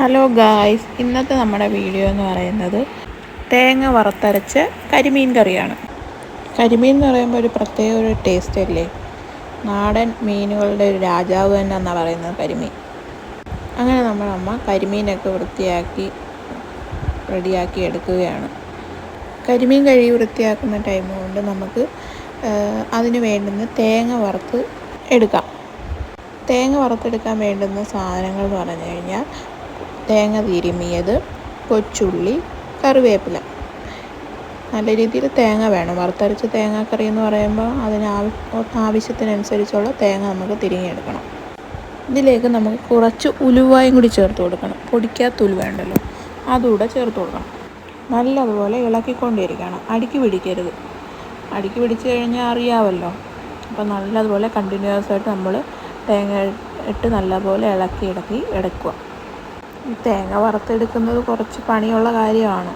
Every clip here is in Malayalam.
ഹലോ ഗായ്സ്, ഇന്നത്തെ നമ്മുടെ വീഡിയോ എന്ന് പറയുന്നത് തേങ്ങ വറുത്തരച്ച കരിമീൻ കറിയാണ്. കരിമീൻ എന്ന് പറയുമ്പോൾ ഒരു പ്രത്യേക ഒരു ടേസ്റ്റ് അല്ലേ. നാടൻ മീനുകളുടെ ഒരു രാജാവ് തന്നെ എന്നാണ് പറയുന്നത് കരിമീൻ. അങ്ങനെ നമ്മുടെ അമ്മ കരിമീനൊക്കെ വൃത്തിയാക്കി റെഡിയാക്കി എടുക്കുകയാണ്. കരിമീൻ കഴുകി വൃത്തിയാക്കുന്ന ടൈം കൊണ്ട് നമുക്ക് അതിന് വേണ്ടുന്ന തേങ്ങ വറുത്ത് എടുക്കാം. തേങ്ങ വറുത്തെടുക്കാൻ വേണ്ടുന്ന സാധനങ്ങൾ എന്ന് പറഞ്ഞു കഴിഞ്ഞാൽ തേങ്ങ തിരുമിയത്, കൊച്ചുള്ളി, കറിവേപ്പില. നല്ല രീതിയിൽ തേങ്ങ വേണം. വറുത്തരച്ച തേങ്ങാക്കറി എന്ന് പറയുമ്പോൾ ആവശ്യത്തിനനുസരിച്ചുള്ള തേങ്ങ നമുക്ക് തിരിങ്ങിയെടുക്കണം. ഇതിലേക്ക് നമുക്ക് കുറച്ച് ഉലുവായും കൂടി ചേർത്ത് കൊടുക്കണം. പൊടിക്കാത്ത ഉലുവ ഉണ്ടല്ലോ, അതുകൂടെ ചേർത്ത് കൊടുക്കണം. നല്ലതുപോലെ ഇളക്കിക്കൊണ്ടിരിക്കണം. അടിക്ക് പിടിക്കരുത്. അടിക്ക് പിടിച്ച് കഴിഞ്ഞാൽ അറിയാമല്ലോ. അപ്പോൾ നല്ലതുപോലെ കണ്ടിന്യൂസ് ആയിട്ട് നമ്മൾ തേങ്ങ ഇട്ട് നല്ലപോലെ ഇളക്കി എടുക്കുക. ഈ തേങ്ങ വറുത്തെടുക്കുന്നത് കുറച്ച് പണിയുള്ള കാര്യമാണ്.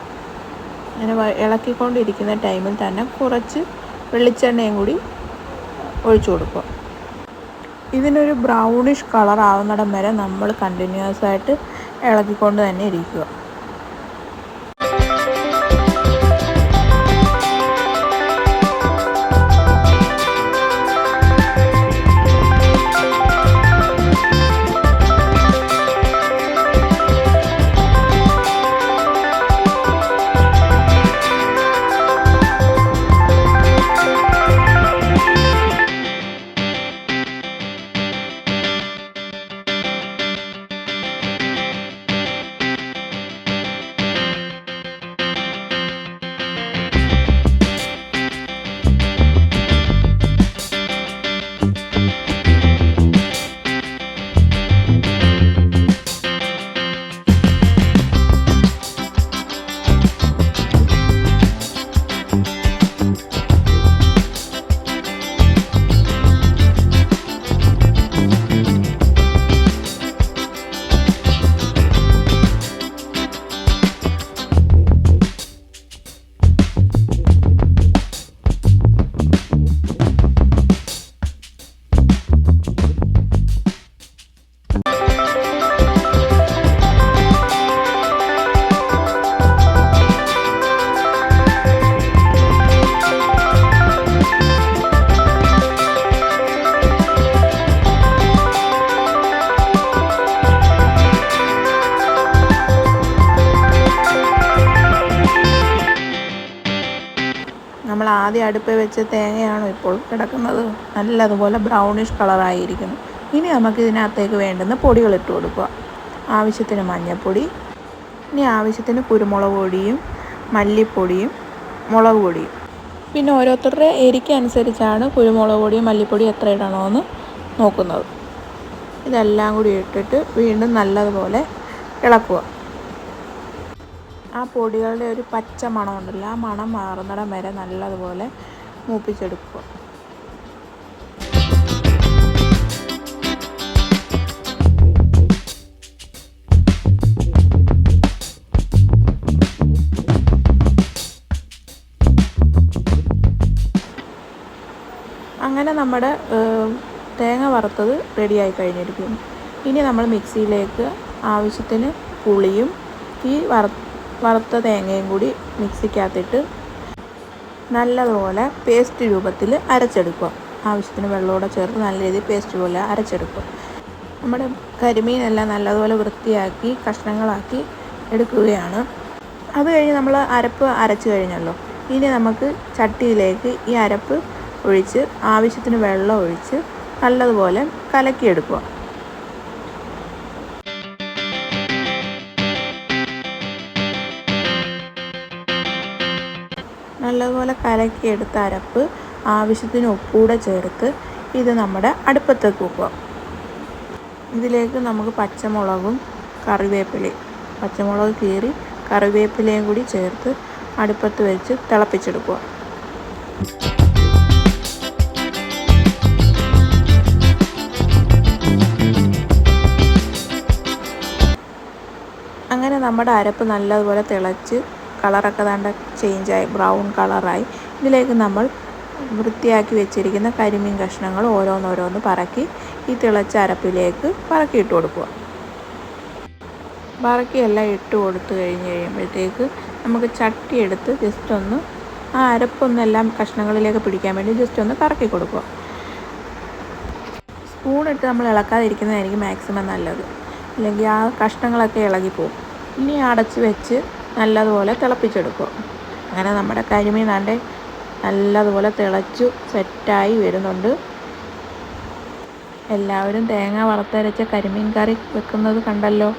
അങ്ങനെ ഇളക്കിക്കൊണ്ടിരിക്കുന്ന ടൈമിൽ തന്നെ കുറച്ച് വെളിച്ചെണ്ണയും കൂടി ഒഴിച്ചു കൊടുക്കുക. ഇതിനൊരു ബ്രൗണിഷ് കളർ ആവുന്നിടം വരെ നമ്മൾ കണ്ടിന്യൂസ് ആയിട്ട് ഇളക്കിക്കൊണ്ട് തന്നെ ഇരിക്കുക. നമ്മൾ ആദ്യം അടുപ്പിൽ വെച്ച തേങ്ങയാണ് ഇപ്പോൾ കിടക്കുന്നത്. നല്ലതുപോലെ ബ്രൗണിഷ് കളറായിരിക്കുന്നു. ഇനി നമുക്ക് ഇതിനകത്തേക്ക് വേണ്ടുന്ന പൊടികൾ ഇട്ട് കൊടുക്കുക. ആവശ്യത്തിന് മഞ്ഞൾപ്പൊടി, ഇനി ആവശ്യത്തിന് കുരുമുളക് പൊടിയും മല്ലിപ്പൊടിയും മുളക് പൊടിയും. പിന്നെ ഓരോരുത്തരുടെ എരിക്ക് അനുസരിച്ചാണ് കുരുമുളക് പൊടിയും മല്ലിപ്പൊടിയും എത്ര ഇടണമെന്ന് നോക്കുന്നത്. ഇതെല്ലാം കൂടി ഇട്ടിട്ട് വീണ്ടും നല്ലതുപോലെ ഇളക്കുക. ആ പൊടികളുടെ ഒരു പച്ച മണം ഉണ്ടല്ലോ, ആ മണം മാറുന്നിടം വരെ നല്ലതുപോലെ മൂപ്പിച്ചെടുക്കുക. അങ്ങനെ നമ്മുടെ തേങ്ങ വറുത്തത് റെഡിയായി കഴിഞ്ഞിരിക്കുന്നു. ഇനി നമ്മൾ മിക്സിയിലേക്ക് ആവശ്യത്തിന് പുളിയും ഈ വറുത്ത തേങ്ങയും കൂടി മിക്സിക്കകത്തിട്ട് നല്ലതുപോലെ പേസ്റ്റ് രൂപത്തിൽ അരച്ചെടുക്കുക. ആവശ്യത്തിന് വെള്ളമോടെ ചേർത്ത് നല്ല രീതിയിൽ പേസ്റ്റ് പോലെ അരച്ചെടുക്കുക. നമ്മുടെ കരിമീനെല്ലാം നല്ലതുപോലെ വൃത്തിയാക്കി കഷ്ണങ്ങളാക്കി എടുക്കുകയാണ്. അത് കഴിഞ്ഞ് നമ്മൾ അരപ്പ് അരച്ച് കഴിഞ്ഞല്ലോ. ഇനി നമുക്ക് ചട്ടിയിലേക്ക് ഈ അരപ്പ് ഒഴിച്ച് ആവശ്യത്തിന് വെള്ളം ഒഴിച്ച് നല്ലതുപോലെ കലക്കിയെടുക്കുക. നല്ലതുപോലെ കലക്കിയെടുത്ത അരപ്പ് ആവശ്യത്തിന് ഉപ്പൂടെ ചേർത്ത് ഇത് നമ്മുടെ അടുപ്പത്തേക്ക് വെക്കുക. ഇതിലേക്ക് നമുക്ക് പച്ചമുളകും കറിവേപ്പിലയും, പച്ചമുളക് കീറി കറിവേപ്പിലയും കൂടി ചേർത്ത് അടുപ്പത്ത് വെച്ച് തിളപ്പിച്ചെടുക്കുക. അങ്ങനെ നമ്മുടെ അരപ്പ് നല്ലതുപോലെ തിളച്ച് കളറൊക്കെ ദാണ്ട ചേഞ്ചായി, ബ്രൗൺ കളറായി. ഇതിലേക്ക് നമ്മൾ വൃത്തിയാക്കി വെച്ചിരിക്കുന്ന കരിമീൻ കഷ്ണങ്ങൾ ഓരോന്നോരോന്ന് പറക്കി ഈ തിളച്ച അരപ്പിലേക്ക് പറക്കിയിട്ട് കൊടുക്കുക. ബാക്കിയെല്ലാം ഇട്ട് കൊടുത്ത് കഴിയുമ്പോഴത്തേക്ക് നമുക്ക് ചട്ടി എടുത്ത് ജസ്റ്റ് ഒന്ന് ആ അരപ്പൊന്നെല്ലാം കഷ്ണങ്ങളിലേക്ക് പിടിക്കാൻ വേണ്ടി ജസ്റ്റ് ഒന്ന് കറക്കി കൊടുക്കുക. സ്പൂണിട്ട് നമ്മൾ ഇളക്കാതിരിക്കുന്നതായിരിക്കും മാക്സിമം നല്ലത്, അല്ലെങ്കിൽ ആ കഷ്ണങ്ങളൊക്കെ ഇളകിപ്പോവും. ഇനി അടച്ച് വെച്ച് നല്ലതുപോലെ തിളപ്പിച്ചെടുക്കുക. അങ്ങനെ നമ്മുടെ കരിമീൻ നല്ലതുപോലെ തിളച്ചു സെറ്റായി വരുന്നുണ്ട്. എല്ലാവരും തേങ്ങ വറുത്തരച്ച കരിമീൻ കറി വെക്കുന്നത് കണ്ടല്ലോ.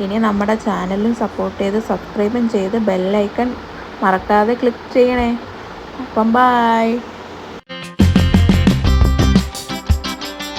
ഇനി നമ്മുടെ ചാനലും സപ്പോർട്ട് ചെയ്ത് സബ്സ്ക്രൈബും ചെയ്ത് ബെല്ലൈക്കൺ മറക്കാതെ ക്ലിക്ക് ചെയ്യണേ. അപ്പം ബായ്.